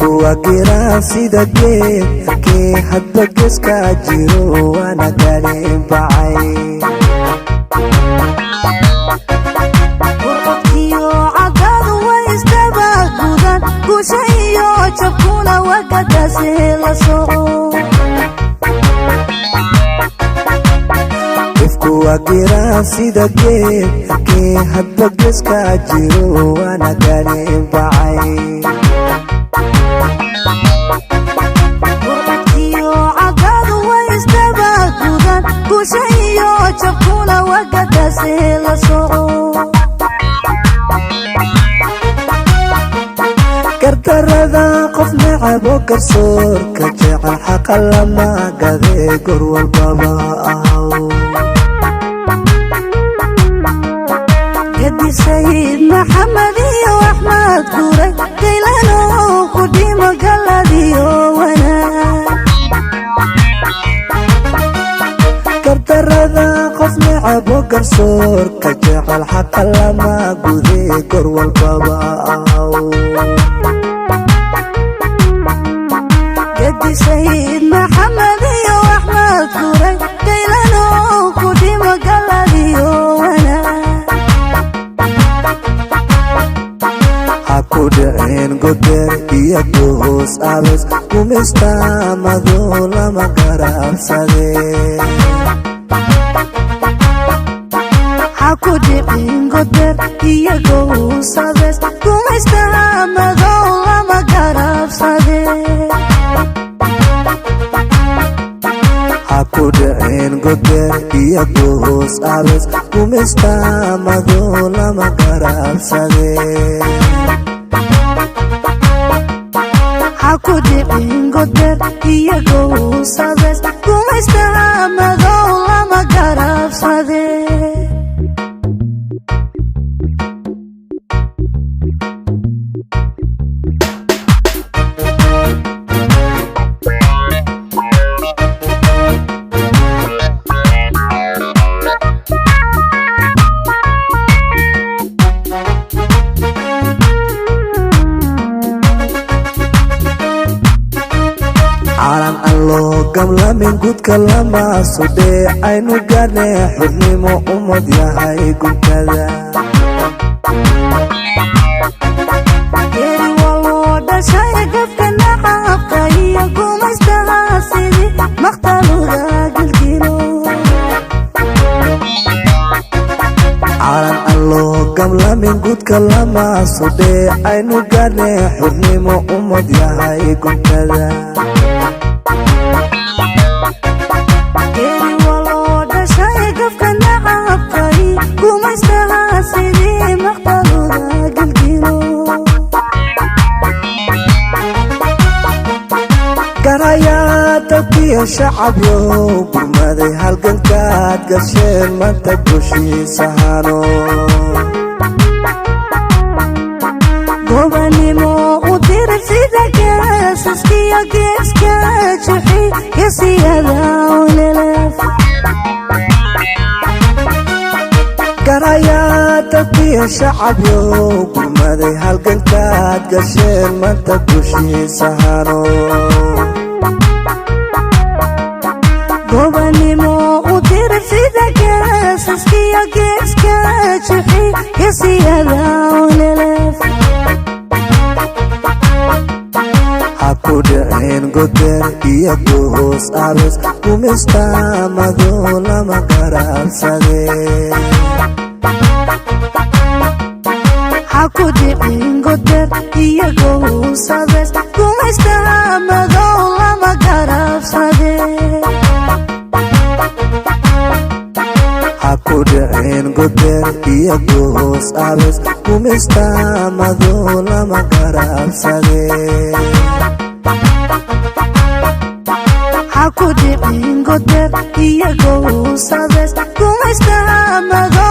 ifkuwa giraan sida geedkii hadba geeska jiro waana gaadhin bacay warqadkiyo cadaadu way isdaba gudan guusha iyo jabkuna wagadaasi la soco ifkuwa giraan sida geedkii hadba geeska jiro waana gaadhin bacay jabkuna wagadaasi la soco gardarada qof necab oo garsoorka jecel xaqa lama gadee goor walbaba ahaw gadi sayid maxamed iyo axmed guuray gaylano ku dhimo galadiyo wanaag gardarada qof necab oo garsoorka jecel xaqa lama gudee goor walbaba ahaw gadi sayid maxamed iyo axmed guuray gaylano ku dhimo galadiyo wanaag ha ku dhicin godeer iyo goos abes gumaystamado lama garabsadee ku dhicin godeer iyo gowsabes gumaystamado lama garabsade ha ku dhicin godeer iyo goos abes gumaystamado lama garabsadee ha ku dhicin godeer iyo gowsabes gumaystamado lama garabsade calan alloo gamlamin gudka lama sudhee aynu gaadhnee xurnimo ummad yahay gudkada geeri waloo dhashay gafka nacabka iyo gumaystaha sidii maqtaluda gilgilo calan alloo gamlamin gudka lama sudhee aynu gaadhnee xurnimo ummad yahay gudkada geeri waloo dhashay gafka nacabka iyo gumaystaha sidii maqtaluda gilgilo garayaa dadkiyo shacabyow gurmaday halgankaad gasheen manta goshiisahano gobanimo u diray sida geesaskiyo geeska juxi gesiyada olelef garayaa dadkiyo shacabyow gurmaday halgankaad gasheen manta goshiisahano gobanimo u diray sida geesaskiyo geeska juxi gesiyada olelef ha ku dhicin godeer iyo goos abes gumaystamado lama garabsadee ha ku dhicin godeer iyo gowsabes gumaystamado lama garabsade ha ku dhicin godeer iyo goos abes gumaystamado lama garabsadee ha ku dhicin godeer iyo gowsabes gumaystamado